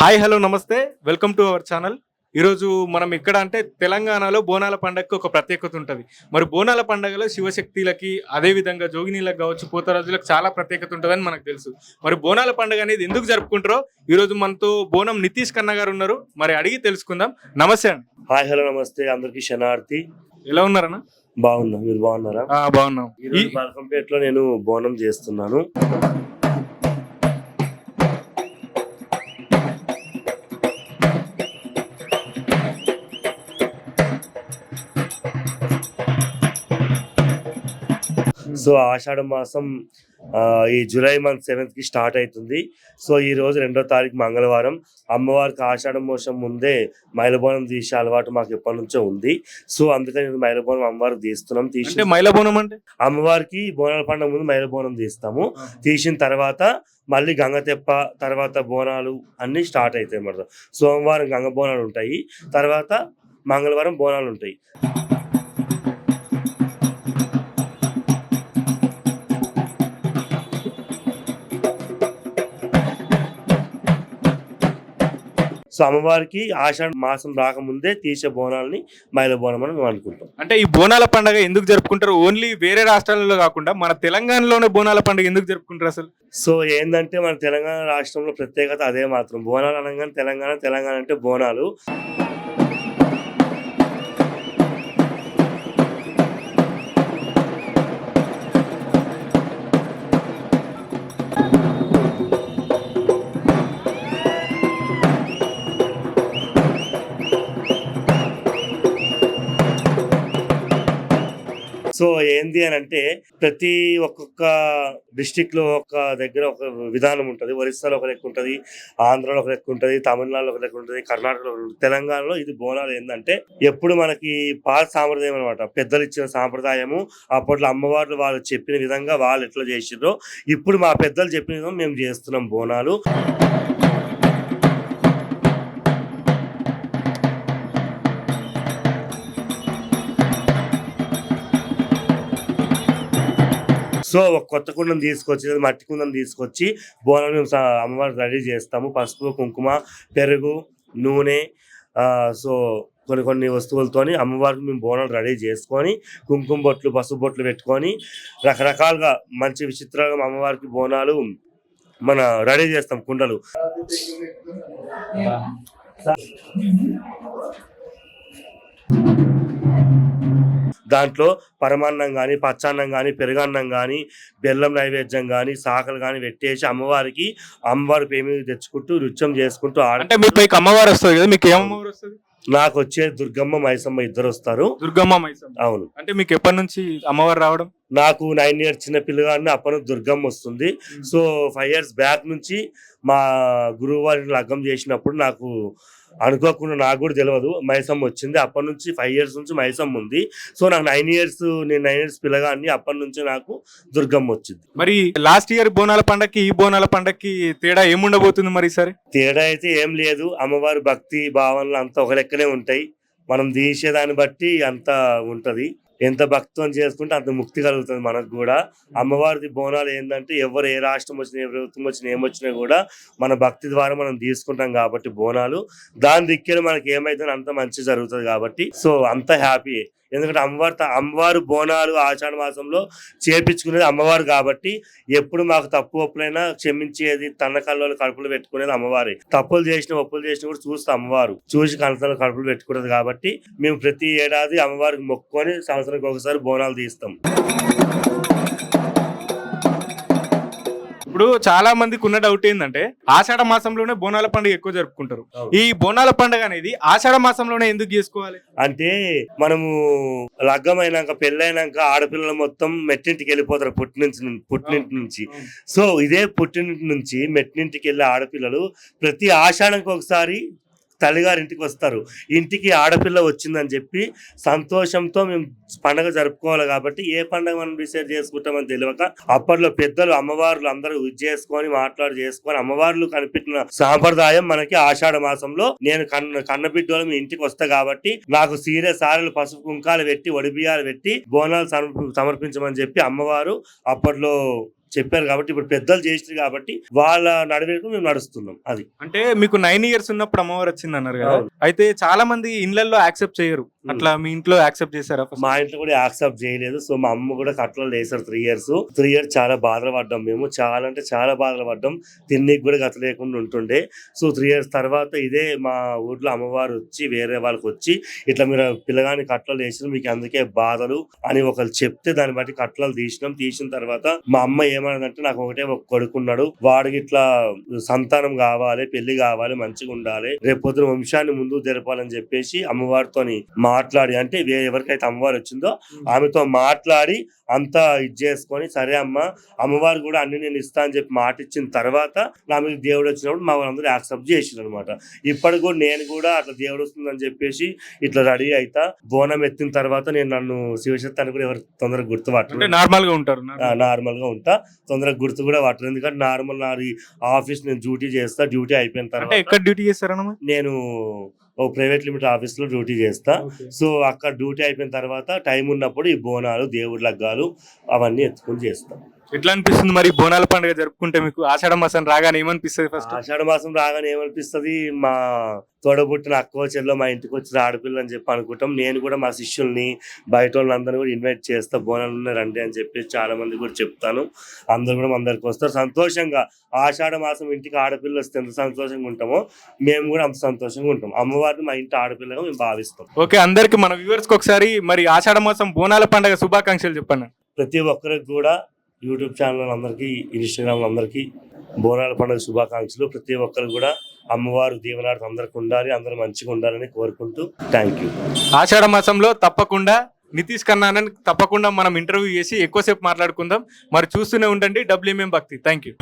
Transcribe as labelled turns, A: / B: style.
A: Hi hello నమస్తే welcome to our channel. ఈరోజు మనం ఎక్కడ అంటే తెలంగాణలో బోనాల పండగకి ఒక ప్రత్యేకత ఉంటుంది. మరి బోనాల పండగలో శివశక్తులకి అదేవిధంగా జోగినీలకు కావచ్చు పోతరాజులకు చాలా ప్రత్యేకత ఉంటుందని మనకు తెలుసు. మరి బోనాల పండుగ అనేది ఎందుకు జరుపుకుంటారో ఈరోజు మనతో బోనం నితీష్ కన్న గారు ఉన్నారు. మరి అడిగి తెలుసుకుందాం. నమస్తే అండి.
B: హాయ్ హలో నమస్తే అందరికి శనార్థి.
A: ఎలా ఉన్నారన్న?
B: బాగున్నా, మీరు బాగున్నారా?
A: బాగున్నాం.
B: ఈ బల్కంపేటలో నేను బోనం చేస్తున్నాను. సో ఆషాఢ మాసం ఈ జూలై మంత్ 7th కి స్టార్ట్ అవుతుంది. సో ఈ రోజు 2వ తారీఖు మంగళవారం. అమ్మవారికి ఆషాఢ మోసం ముందే మైలబోనం తీసే అలవాటు మాకు ఎప్పటి నుంచో ఉంది. సో అందుకని మైలబోనం అమ్మవారికి తీస్తున్నాం.
A: మైలబోనం అంటే
B: అమ్మవారికి బోనాల పండుగ ముందు మైలబోనం తీస్తాము. తీసిన తర్వాత మళ్ళీ గంగ తెప్ప, తర్వాత బోనాలు అన్ని స్టార్ట్ అవుతాయి అన్నమాట. సోమవారం గంగ బోనాలు ఉంటాయి, తర్వాత మంగళవారం బోనాలు ఉంటాయి. సో అమ్మవారికి ఆషాఢ మాసం రాకముందే తీసే బోనాలని మైల బోనం అని మేము అనుకుంటాం.
A: అంటే ఈ బోనాల పండుగ ఎందుకు జరుపుకుంటారు? ఓన్లీ వేరే రాష్ట్రాలలో కాకుండా మన తెలంగాణలోనే బోనాల పండుగ ఎందుకు జరుపుకుంటారు అసలు?
B: సో ఏంటంటే మన తెలంగాణ రాష్ట్రంలో ప్రత్యేకత అదే మాత్రం. బోనాలు అనగానే తెలంగాణ అంటే బోనాలు. సో ఏంది అని అంటే ప్రతి ఒక్కొక్క డిస్టిక్ లో ఒక దగ్గర ఒక విధానం ఉంటుంది. ఒరిస్సాలో ఒక లెక్క ఉంటుంది, ఆంధ్రాలో ఒక లెక్క ఉంటుంది, తమిళనాడులో ఒక లెక్క ఉంటుంది, కర్ణాటకలో ఉంటుంది. తెలంగాణలో ఇది బోనాలు ఏంటంటే ఎప్పుడు మనకి పాత సాంప్రదాయం అనమాట. పెద్దలు ఇచ్చిన సాంప్రదాయము. అప్పట్లో అమ్మవార్లు వాళ్ళు చెప్పిన విధంగా వాళ్ళు ఎట్లా చేసిర్రో ఇప్పుడు మా పెద్దలు చెప్పిన విధంగా మేము చేస్తున్నాం బోనాలు. సో ఒక కొత్త కుండం తీసుకొచ్చి, మట్టి కుండం తీసుకొచ్చి బోనం అమ్మవారికి రెడీ చేస్తాము. పసుపు, కుంకుమ, పెరుగు, నూనె, సో కొన్ని వస్తువులతోని అమ్మవారికి మేము బోనాలు రెడీ చేసుకొని కుంకుమ బొట్లు, పసుపు బొట్లు పెట్టుకొని రకరకాలుగా మంచి విచిత్రంగా అమ్మవారికి బోనాలు మన రెడీ చేస్తాం. కుండలు దాంట్లో పరమాన్నం కానీ, పచ్చాన్నం కానీ, పెరుగన్నం కానీ, బెల్లం నైవేద్యం కానీ, సాకలు కానీ పెట్టేసి అమ్మవారి పేరు తెచ్చుకుంటూ నృత్యం చేసుకుంటూ
A: అంటే మీ పైకి అమ్మవారు వస్తుంది కదా, మీకు ఏమమ్మవారు వస్తుంది?
B: నాకు వచ్చే దుర్గమ్మ, మైసమ్మ ఇద్దరు వస్తారు.
A: దుర్గమ్మ, మైసమ్మ.
B: అవును.
A: అంటే మీకు ఎప్పటి నుంచి అమ్మవారు రావడం?
B: నాకు 9 years చిన్న పిల్లగాడిని అప్పటి నుంచి దుర్గమ్మ వస్తుంది. సో 5 years బ్యాక్ నుంచి మా గురువు వారిని లగ్గం చేసినప్పుడు నాకు అనుకోకుండా, నాకు కూడా తెలియదు, మైసమ్మ వచ్చింది. అప్పటి నుంచి 5 years నుంచి మైసమ్మ ఉంది. సో నాకు 9 years పిల్లగాడిని అప్పటి నుంచి నాకు దుర్గమ్మ వచ్చింది.
A: మరి లాస్ట్ ఇయర్ బోనాల పండగకి ఈ బోనాల పండగకి తేడా ఏముండబోతుంది మరి సరే?
B: తేడా అయితే ఏం లేదు. అమ్మవారి భక్తి భావనలు అంతా ఒక లెక్కనే ఉంటాయి. మనం తీసేదాన్ని బట్టి అంత ఉంటది. ఎంత భక్తం చేసుకుంటే అంత ముక్తి కలుగుతుంది మనకు కూడా. అమ్మవారి బోనాలు ఏంటంటే ఎవరు ఏ రాష్ట్రం వచ్చినా, ఏ ప్రభుత్వం వచ్చినా, ఏమొచ్చినా కూడా మన భక్తి ద్వారా మనం తీసుకుంటాం కాబట్టి బోనాలు దాని దిక్కే మనకి ఏమైతే అంత మంచి జరుగుతుంది కాబట్టి సో అంత హ్యాపీ. ఎందుకంటే అమ్మవారు బోనాలు ఆషాఢ మాసంలో చేపించుకునేది అమ్మవారు కాబట్టి ఎప్పుడు మాకు తప్పు ఒప్పులైనా క్షమించేది, తన కళ్ళలో కడుపులు పెట్టుకునేది అమ్మవారి. తప్పులు చేసిన ఒప్పులు చేసిన కూడా చూస్తే అమ్మవారు చూసి కళ్ళలో కడుపులు పెట్టుకునేది కాబట్టి మేము ప్రతి ఏడాది అమ్మవారికి మొక్కుకొని సంవత్సరానికి ఒకసారి బోనాలు తీస్తాం.
A: ఇప్పుడు చాలా మందికి ఉన్న డౌట్ ఏంటంటే ఆషాఢ మాసంలోనే బోనాల పండుగ ఎక్కువ జరుపుకుంటారు. ఈ బోనాల పండుగ అనేది ఆషాఢ మాసంలోనే ఎందుకు చేసుకోవాలి
B: అంటే మనము లగ్గమైనాక పెళ్ళైనాక ఆడపిల్లలు మొత్తం మెట్టింటికి వెళ్ళిపోతారు పుట్టినింటి నుంచి. సో ఇదే పుట్టినింటి నుంచి మెట్టినింటికి వెళ్ళే ఆడపిల్లలు ప్రతి ఆషాఢంకి ఒకసారి తల్లిగారి ఇంటికి వస్తారు. ఇంటికి ఆడపిల్ల వచ్చిందని చెప్పి సంతోషంతో మేము పండగ జరుపుకోవాలి కాబట్టి ఏ పండగ మనం డిసైడ్ చేసుకుంటామని తెలియక అప్పట్లో పెద్దలు అమ్మవార్లు అందరూ చేసుకొని చేసుకొని అమ్మవార్లు కనిపెట్టిన సాంప్రదాయం మనకి ఆషాఢ మాసంలో నేను కన్నబిడ్డలు మీ ఇంటికి వస్తా కాబట్టి నాకు సారెలు, పసుపు కుంకాలు పెట్టి, ఒడిబియ్యాలు పెట్టి బోనాలు సమర్పించమని చెప్పి అమ్మవారు అప్పట్లో చెప్పారు కాబట్టి ఇప్పుడు పెద్దలు చేసినారు కాబట్టి వాళ్ళ నడివేకు మేము నడుస్తున్నాం. అది
A: అంటే మీకు 9 ఇయర్స్ ఉన్నప్పుడు అమ్మవారు వచ్చింది అన్నారు కదా,
B: అవును.
A: అయితే చాలా మంది ఇళ్లలో యాక్సెప్ట్ చేయరు, అట్లా మీ ఇంట్లో యాక్సెప్ట్ చేశారా first?
B: మా ఇంట్లో కూడా యాక్సెప్ట్ చేయలేదు. సో మా అమ్మ కూడా కట్లలో వేసారు 3 ఇయర్స్. 3 ఇయర్స్ చాలా బాధలు పడ్డాం మేము, చాలా అంటే చాలా బాధలు పడ్డాం. తిన్నికి కూడా గత లేకుండా ఉంటుండే. సో 3 ఇయర్స్ తర్వాత ఇదే మా ఊర్లో అమ్మవారు వచ్చి వేరే వాళ్ళకి వచ్చి ఇట్లా మీరు పిల్లగాని కట్లలో వేసిన మీకు అందుకే బాధలు అని ఒకరు చెప్తే దాన్ని బట్టి కట్లలో తీసినాం. తీసిన తర్వాత మా అమ్మ ఏమన్నదంటే నాకు ఒకటే ఒక కొడుకున్నాడు, వాడికి ఇట్లా సంతానం కావాలి, పెళ్లి కావాలి, మంచిగా ఉండాలి, రేపు పొద్దున వంశాన్ని ముందుకు జరపాలని చెప్పేసి అమ్మవారితోని మాట్లాడి, అంటే ఎవరికైతే అమ్మవారు వచ్చిందో ఆమెతో మాట్లాడి అంతా ఇది చేసుకొని, సరే అమ్మ అమ్మవారు కూడా అన్ని నేను ఇస్తా అని చెప్పి మాట ఇచ్చిన తర్వాత నా మీద దేవుడు వచ్చినప్పుడు మా వాళ్ళందరూ యాక్సెప్ట్ చేసిండ్రు అనమాట. ఇప్పటికి కూడా నేను కూడా అట్లా దేవుడు వస్తుందని చెప్పేసి ఇట్లా రెడీ అయితా. బోనం ఎత్తిన తర్వాత నేను నన్ను శివశక్తి కూడా ఎవరు తొందరగా గుర్తుపట్టరు,
A: నార్మల్ గా ఉంటారు.
B: నార్మల్ గా ఉంటా, తొందరగా గుర్తు కూడా పట్టరు. ఎందుకంటే నార్మల్ నాది ఆఫీస్ నేను డ్యూటీ చేస్తా. డ్యూటీ అయిపోయిన తర్వాత
A: ఎక్కడ డ్యూటీ చేస్తారన్న?
B: నేను ఓ ప్రైవేట్ లిమిటెడ్ ఆఫీస్ లో డ్యూటీ చేస్తా. సో అక్కడ డ్యూటీ అయిపోయిన తర్వాత టైం ఉన్నప్పుడు ఈ బోనాలు, దేవుడి లగ్గాలు అవన్నీ ఎత్తుకుని చేస్తాం.
A: ఎట్లా అనిపిస్తుంది మరి బోనాల పండుగ జరుపుకుంటే మీకు? ఆషాఢ మాసం రాగానే ఏమనిపిస్తుంది ఫస్ట్?
B: ఆషాఢ మాసం రాగానే ఏమనిపిస్తుంది, మా తోడబుట్టిన అక్కో చెల్లో మా ఇంటికి వచ్చిన ఆడపిల్ల అని చెప్పి అనుకుంటాం. నేను కూడా మా శిష్యుల్ని బయట వాళ్ళందరినీ కూడా ఇన్వైట్ చేస్తా, బోనాలు రండి అని చెప్పి చాలా మంది కూడా చెప్తాను. అందరు కూడా అందరికి వస్తారు సంతోషంగా. ఆషాఢ మాసం ఇంటికి ఆడపిల్ల వస్తే ఎంత సంతోషంగా ఉంటామో మేము కూడా అంత సంతోషంగా ఉంటాం. అమ్మవారిని మా ఇంటి ఆడపిల్లగా మేము భావిస్తాం.
A: ఓకే, అందరికి మన వ్యూవర్స్ కి ఒకసారి మరి ఆషాఢ మాసం బోనాల పండుగ శుభాకాంక్షలు చెప్పండి.
B: ప్రతి ఒక్కరికి కూడా యూట్యూబ్ ఛానల్ అందరికీ, ఇన్స్టాగ్రామ్ అందరికీ బోనాల పండుగ శుభాకాంక్షలు. ప్రతి ఒక్కరు కూడా అమ్మవారు దీవెనార్థం అందరికి ఉండాలి, అందరూ మంచిగా ఉండాలని కోరుకుంటూ థ్యాంక్ యూ.
A: ఆషాఢ మాసంలో తప్పకుండా నితీష్ కన్నానని తప్పకుండా మనం ఇంటర్వ్యూ చేసి ఎక్కువసేపు మాట్లాడుకుందాం. మరి చూస్తూనే ఉండండి WMM భక్తి. Thank you.